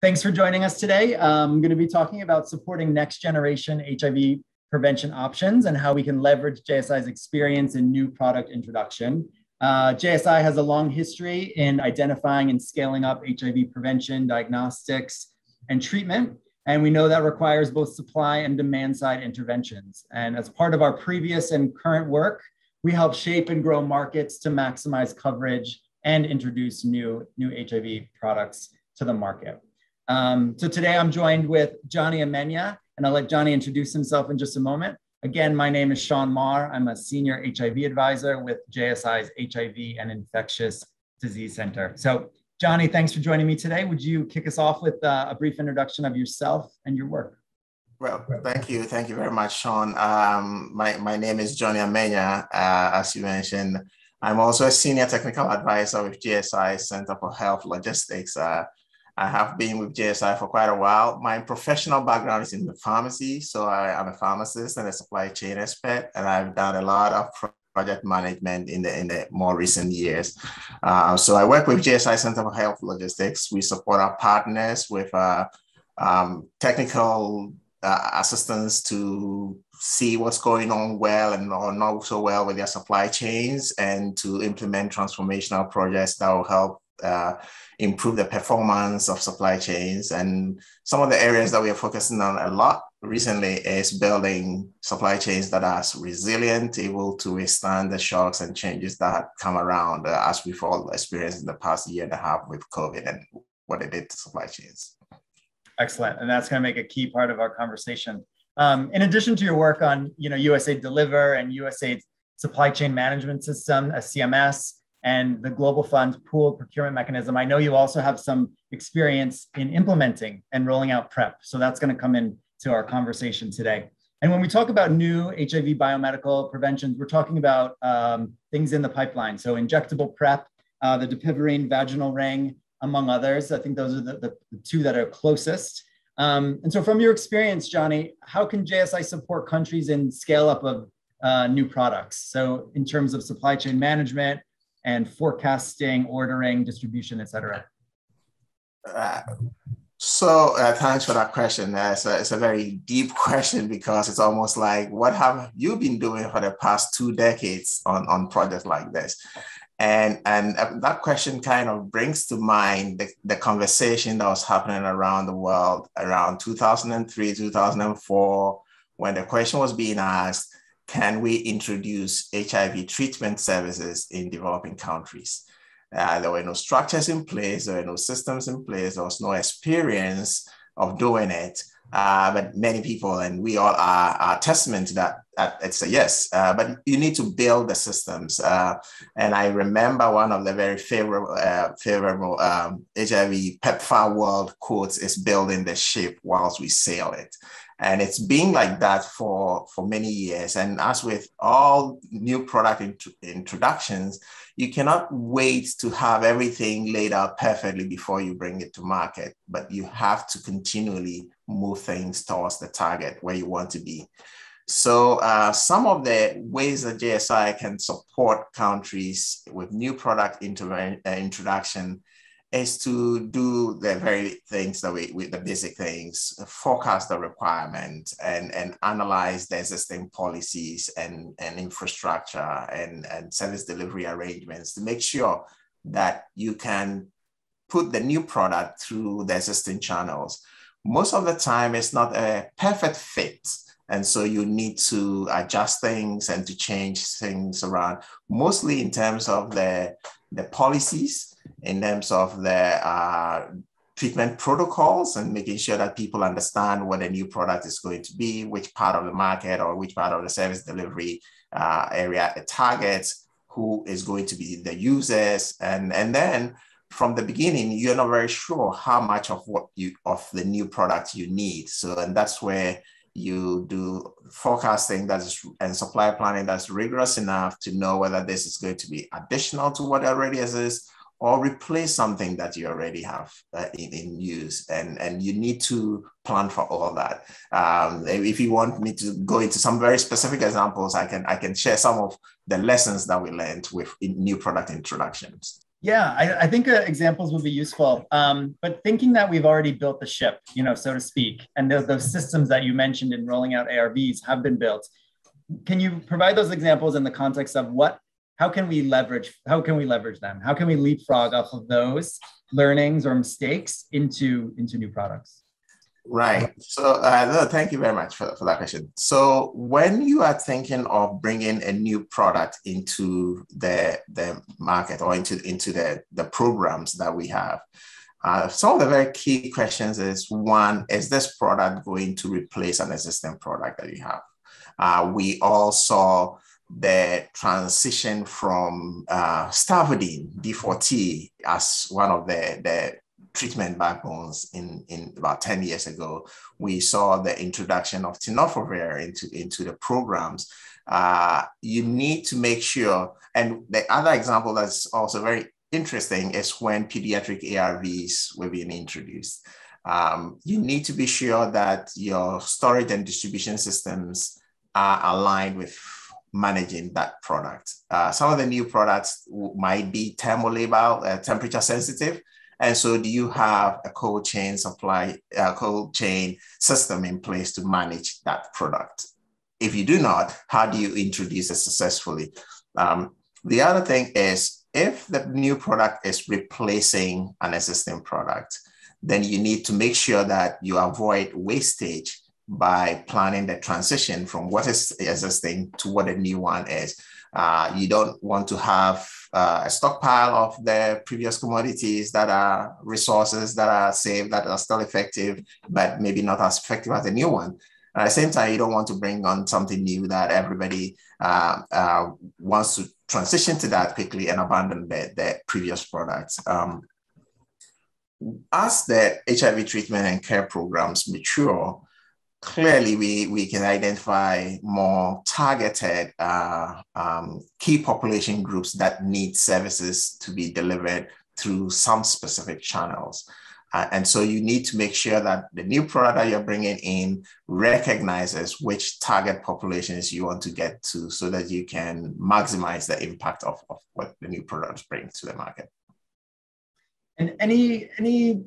Thanks for joining us today. I'm going to be talking about supporting next generation HIV prevention options and how we can leverage JSI's experience in new product introduction. JSI has a long history in identifying and scaling up HIV prevention, diagnostics, and treatment. And we know that requires both supply and demand side interventions. And as part of our previous and current work, we help shape and grow markets to maximize coverage and introduce new HIV products to the market. So today I'm joined with Johnnie Amenyah, and I'll let Johnnie introduce himself in just a moment. Again, my name is Sean Maher. I'm a senior HIV advisor with JSI's HIV and Infectious Disease Center. So Johnnie, thanks for joining me today. Would you kick us off with a brief introduction of yourself and your work? Well, thank you. Thank you very much, Sean. My name is Johnnie Amenyah. As you mentioned, I'm also a senior technical advisor with JSI Center for Health Logistics. I have been with JSI for quite a while. My professional background is in the pharmacy. So I'm a pharmacist and a supply chain expert, and I've done a lot of project management in the more recent years. So I work with JSI Center for Health Logistics. We support our partners with technical assistance to see what's going on well and or not so well with their supply chains, and to implement transformational projects that will help improve the performance of supply chains. And some of the areas that we are focusing on a lot recently is building supply chains that are resilient, able to withstand the shocks and changes that come around, as we've all experienced in the past year and a half with COVID and what it did to supply chains. Excellent. And that's going to make a key part of our conversation. In addition to your work on USAID Deliver and USAID's supply chain management system, a CMS, and the Global Fund pooled procurement mechanism, I know you also have some experience in implementing and rolling out PrEP. So that's going to come into our conversation today. And when we talk about new HIV biomedical preventions, we're talking about things in the pipeline. So injectable PrEP, the dapivirine vaginal ring, among others. I think those are the two that are closest. And so from your experience, Johnnie, how can JSI support countries in scale up of new products? So in terms of supply chain management and forecasting, ordering, distribution, et cetera. Thanks for that question. It's a very deep question, because it's almost like, what have you been doing for the past 2 decades on projects like this? And that question kind of brings to mind the conversation that was happening around the world around 2003, 2004, when the question was being asked, can we introduce HIV treatment services in developing countries? There were no structures in place, there were no systems in place, there was no experience of doing it. But many people, and we all are testament to that, it's a yes, but you need to build the systems. And I remember one of the very favorable HIV PEPFAR world quotes is building the ship whilst we sail it. And it's been like that for many years. And as with all new product introductions, you cannot wait to have everything laid out perfectly before you bring it to market, but you have to continually move things towards the target where you want to be. So some of the ways that JSI can support countries with new product introduction is to do the very things that the basic things, forecast the requirement and analyze the existing policies and infrastructure and service delivery arrangements to make sure that you can put the new product through the existing channels. Most of the time, it's not a perfect fit. And so you need to adjust things and to change things around, mostly in terms of the policies, in terms of the treatment protocols, and making sure that people understand what a new product is going to be, which part of the market or which part of the service delivery area it targets, who is going to be the users. And then from the beginning, you're not very sure how much of the new product you need. So, and that's where you do forecasting and supply planning that's rigorous enough to know whether this is going to be additional to what already exists or replace something that you already have in use. And you need to plan for all that. If you want me to go into some very specific examples, I can share some of the lessons that we learned with new product introductions. Yeah, I think examples would be useful. But thinking that we've already built the ship, so to speak, and those systems that you mentioned in rolling out ARVs have been built. Can you provide those examples in the context of how can we leverage them? How can we leapfrog off of those learnings or mistakes into new products? Right. So no, thank you very much for that question. So when you are thinking of bringing a new product into the market or into the programs that we have, some of the very key questions is, one, is this product going to replace an existing product that you have? We all saw the transition from stavudine, D4T, as one of the treatment backbones in about 10 years ago. We saw the introduction of tenofovir into the programs. You need to make sure, and the other example that's also very interesting is when pediatric ARVs were being introduced. You need to be sure that your storage and distribution systems are aligned with managing that product. Some of the new products might be thermolabel, temperature sensitive. And so do you have a cold chain system in place to manage that product? If you do not, how do you introduce it successfully? The other thing is, if the new product is replacing an existing product, then you need to make sure that you avoid wastage by planning the transition from what is existing to what a new one is. You don't want to have a stockpile of the previous commodities that are resources that are safe, that are still effective, but maybe not as effective as the new one. At the same time, you don't want to bring on something new that everybody wants to transition to that quickly and abandon the previous products. As the HIV treatment and care programs mature, clearly, we can identify more targeted key population groups that need services to be delivered through some specific channels. And so you need to make sure that the new product that you're bringing in recognizes which target populations you want to get to so that you can maximize the impact of what the new products bring to the market. And any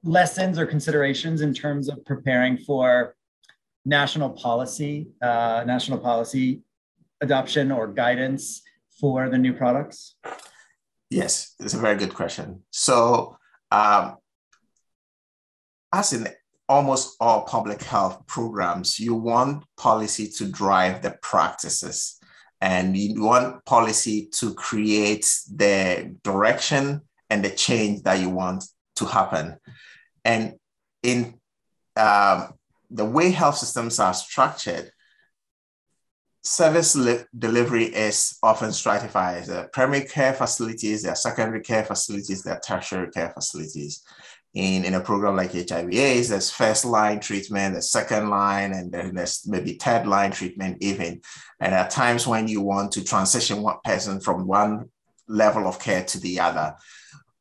lessons or considerations in terms of preparing for national policy adoption or guidance for the new products? Yes, it's a very good question. So as in almost all public health programs, you want policy to drive the practices, and you want policy to create the direction and the change that you want to happen. And in the way health systems are structured, service delivery is often stratified. There are primary care facilities, there are secondary care facilities, there are tertiary care facilities. In a program like HIV/AIDS, there's first line treatment, there's second line, and then there's maybe third line treatment even. And at times when you want to transition one person from one level of care to the other,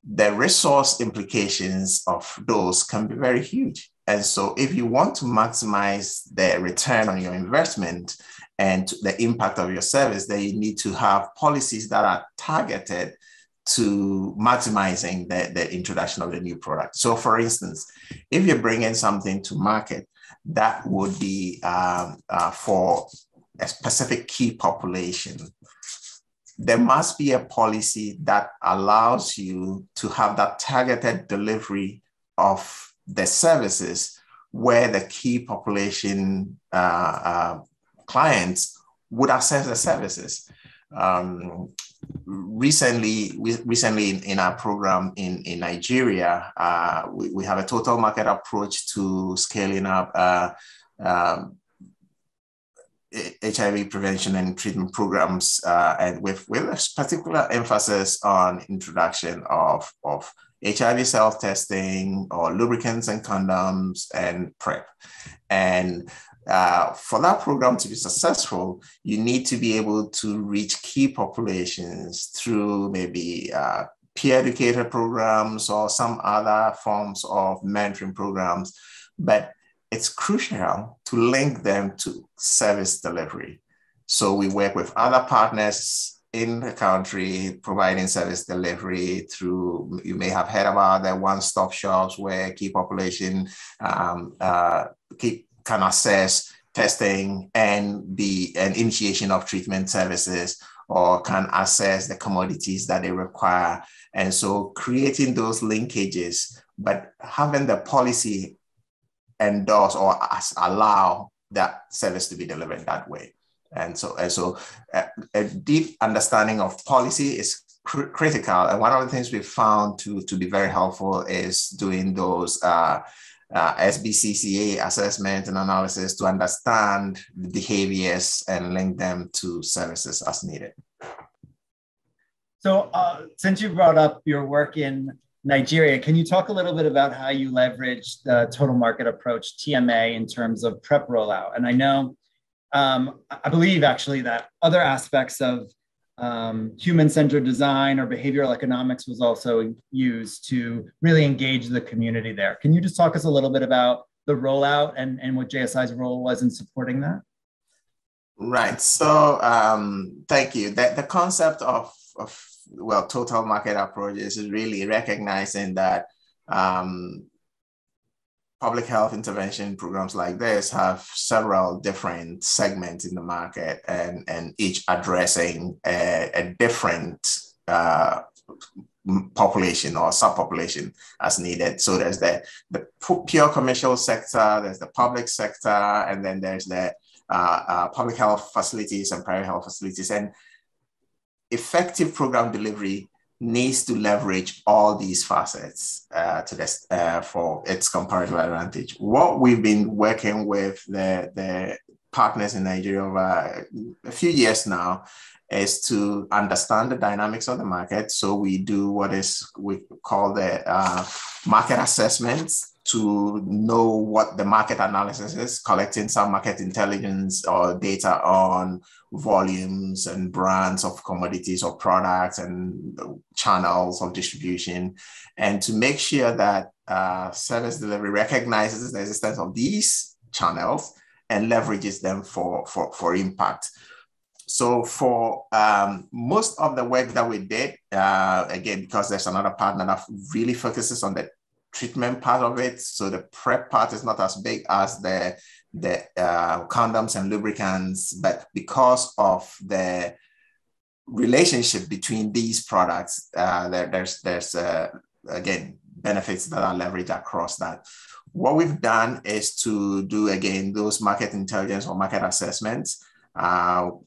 the resource implications of those can be very huge. And so if you want to maximize the return on your investment and the impact of your service, then you need to have policies that are targeted to maximizing the introduction of the new product. So for instance, if you're bringing something to market that would be for a specific key population, there must be a policy that allows you to have that targeted delivery of the services where the key population clients would access the services. Recently in our program in Nigeria, we have a total market approach to scaling up HIV prevention and treatment programs, and with a particular emphasis on introduction of HIV self-testing or lubricants and condoms and PrEP. And for that program to be successful, you need to be able to reach key populations through maybe peer educator programs or some other forms of mentoring programs. But it's crucial to link them to service delivery. So we work with other partners in the country providing service delivery through, you may have heard about the one-stop shops where key population can access testing and initiation of treatment services, or can access the commodities that they require. And so creating those linkages, but having the policy endorse or allow that service to be delivered that way. And so a deep understanding of policy is critical. And one of the things we've found to be very helpful is doing those SBCCA assessment and analysis to understand the behaviors and link them to services as needed. So since you brought up your work in Nigeria, can you talk a little bit about how you leverage the total market approach, TMA, in terms of PrEP rollout? And I know, I believe actually that other aspects of human-centered design or behavioral economics was also used to really engage the community there. Can you just talk us a little bit about the rollout and what JSI's role was in supporting that? Right. So thank you. The concept of total market approaches is really recognizing that public health intervention programs like this have several different segments in the market, and each addressing a different population or subpopulation as needed. So there's the pure commercial sector, there's the public sector, and then there's the public health facilities and private health facilities. And effective program delivery needs to leverage all these facets for its comparative advantage. What we've been working with the partners in Nigeria over a few years now is to understand the dynamics of the market. So we do what we call the market assessments to know what the market analysis is, collecting some market intelligence or data on volumes and brands of commodities or products and channels of distribution, and to make sure that service delivery recognizes the existence of these channels and leverages them for impact. So for most of the work that we did, again, because there's another partner that really focuses on the treatment part of it. So the PrEP part is not as big as the condoms and lubricants, but because of the relationship between these products, there's again, benefits that are leveraged across that. What we've done is to do, again, those market intelligence or market assessments,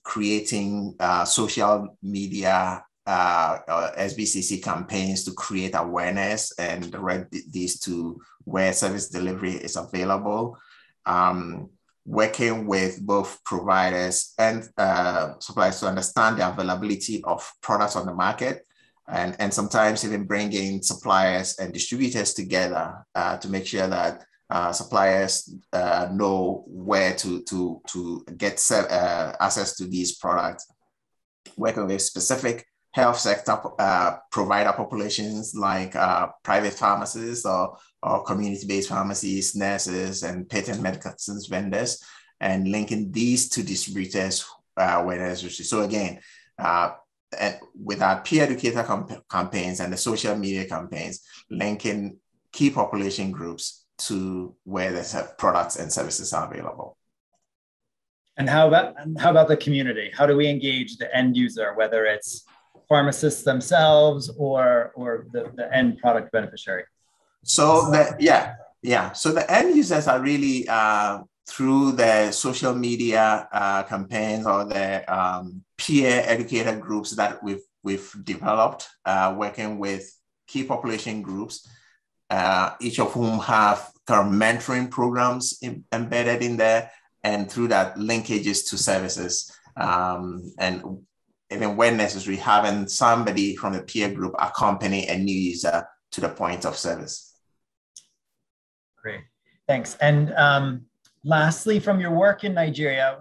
creating social media SBCC campaigns to create awareness and direct these to where service delivery is available, working with both providers and suppliers to understand the availability of products on the market, and sometimes even bringing suppliers and distributors together to make sure that suppliers know where to get access to these products, working with specific health sector provider populations like private pharmacies or community-based pharmacies, nurses, and patent medicines vendors, and linking these to distributors where necessary. So again, and with our peer educator campaigns and the social media campaigns, linking key population groups to where the products and services are available. And how about the community? How do we engage the end user, whether it's pharmacists themselves or the end product beneficiary? So so the end users are really through the social media campaigns or the peer educator groups that we've developed, working with key population groups, each of whom have kind of mentoring programs embedded in there, and through that linkages to services, and even when necessary, having somebody from the peer group accompany a new user to the point of service. Great, thanks. And lastly, from your work in Nigeria,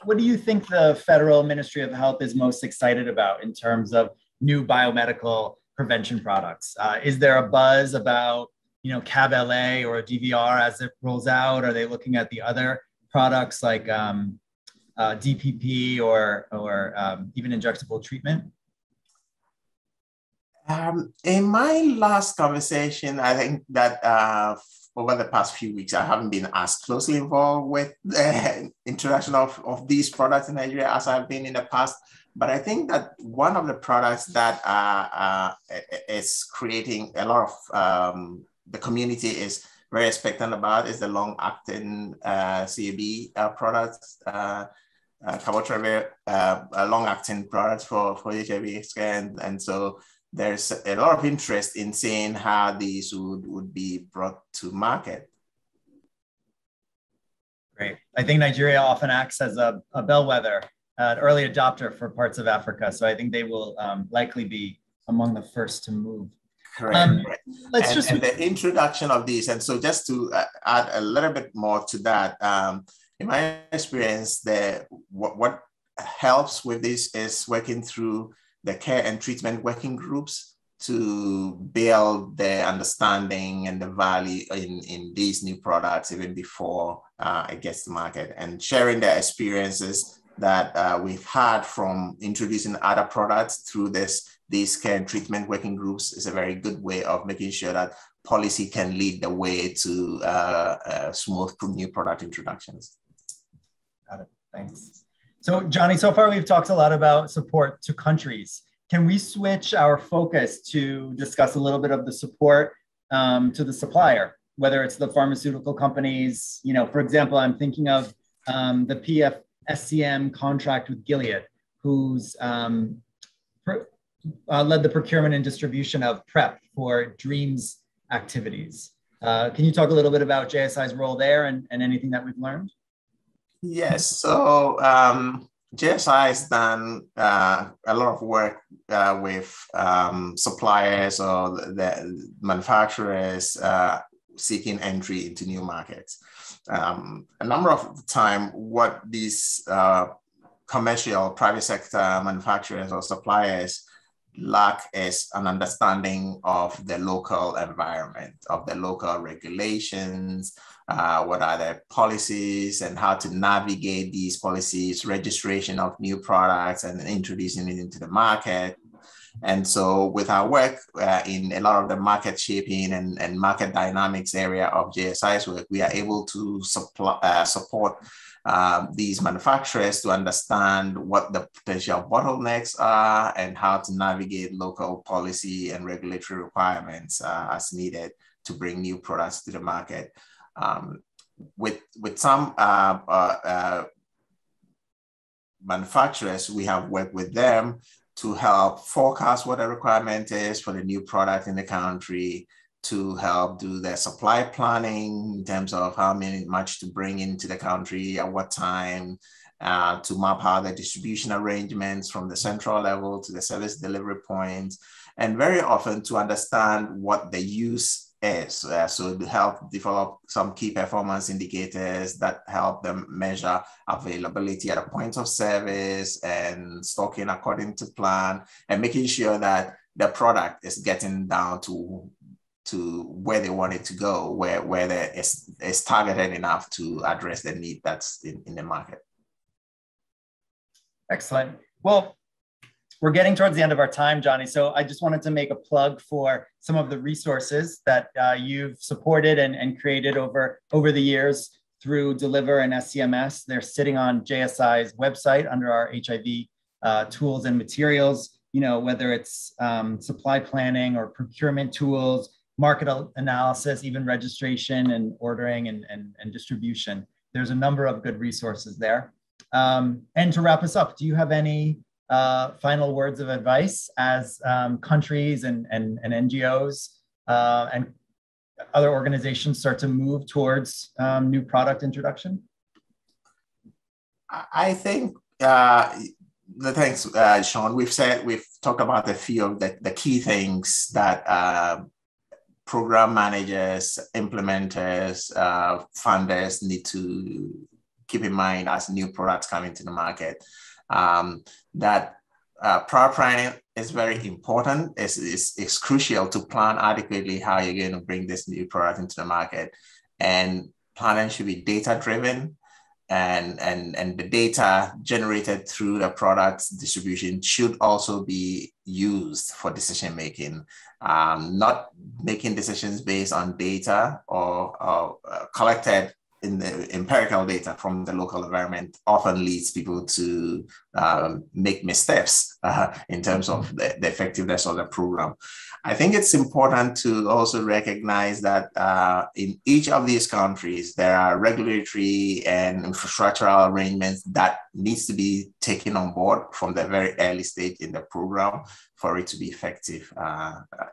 what do you think the Federal Ministry of Health is most excited about in terms of new biomedical prevention products? Is there a buzz about, CAB-LA or DVR as it rolls out? Are they looking at the other products like DPP or even injectable treatment? In my last conversation, I think that over the past few weeks, I haven't been as closely involved with the introduction of these products in Nigeria as I've been in the past. But I think that one of the products that is creating a lot of the community is very expectant about is the long-acting CAB products, cabotegravir, long-acting products for HIV scare. And so there's a lot of interest in seeing how these would be brought to market. Great. I think Nigeria often acts as a bellwether, an early adopter for parts of Africa. So I think they will likely be among the first to move. Correct. And the introduction of these, and so just to add a little bit more to that, in my experience, what helps with this is working through the care and treatment working groups to build the understanding and the value in these new products even before it gets to market, and sharing their experiences that we've had from introducing other products through these care and treatment working groups is a very good way of making sure that policy can lead the way to smooth new product introductions. Got it. Thanks. So Johnny, so far we've talked a lot about support to countries. Can we switch our focus to discuss a little bit of the support to the supplier, whether it's the pharmaceutical companies? You know, for example, I'm thinking of the PFSCM contract with Gilead, who's led the procurement and distribution of PrEP for DREAMS activities. Can you talk a little bit about JSI's role there and anything that we've learned? Yes, so JSI has done a lot of work with suppliers or the manufacturers seeking entry into new markets. A number of the time, what these commercial private sector manufacturers or suppliers lack is an understanding of the local environment, of the local regulations, what are the policies and how to navigate these policies, registration of new products and introducing it into the market. And so with our work in a lot of the market shaping and market dynamics area of JSI's work, we are able to support these manufacturers to understand what the potential bottlenecks are and how to navigate local policy and regulatory requirements as needed to bring new products to the market. With some manufacturers, we have worked with them to help forecast what the requirement is for the new product in the country, to help do their supply planning in terms of how much to bring into the country at what time, to map out the distribution arrangements from the central level to the service delivery points, and very often to understand what the use is. So to help develop some key performance indicators that help them measure availability at a point of service and stocking according to plan, and making sure that the product is getting down to where they want it to go, where it's targeted enough to address the need that's in the market. Excellent. Well, we're getting towards the end of our time, Johnny. So I just wanted to make a plug for some of the resources that you've supported and created over the years through Deliver and SCMS. They're sitting on JSI's website under our HIV tools and materials, you know, whether it's supply planning or procurement tools, market analysis, even registration and ordering and distribution. There's a number of good resources there. And to wrap us up, do you have any final words of advice as countries and NGOs and other organizations start to move towards new product introduction? I think thanks, Sean. We've talked about a few of the key things that program managers, implementers, funders need to keep in mind as new products come into the market. That prior planning is very important. It's crucial to plan adequately how you're going to bring this new product into the market. And planning should be data-driven. and the data generated through the product's distribution should also be used for decision making, not making decisions based on data or collected in the empirical data from the local environment often leads people to make missteps in terms of the effectiveness of the program. I think it's important to also recognize that in each of these countries, there are regulatory and infrastructural arrangements that needs to be taken on board from the very early stage in the program for it to be effective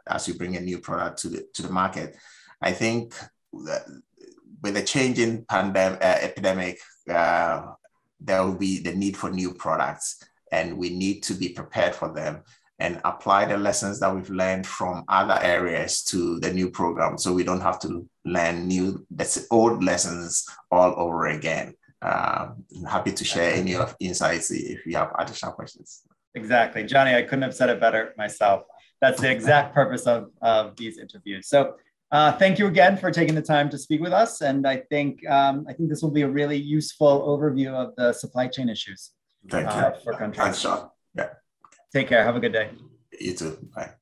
as you bring a new product to the market. I think that with the changing epidemic, there will be the need for new products, and we need to be prepared for them and apply the lessons that we've learned from other areas to the new program, so we don't have to learn old lessons all over again. I'm happy to share any of insights if you have additional questions. Exactly, Johnny, I couldn't have said it better myself. That's the exact purpose of these interviews. So thank you again for taking the time to speak with us. And I think this will be a really useful overview of the supply chain issues for countries. Thanks, Sean. Yeah. Take care. Have a good day. You too. Bye.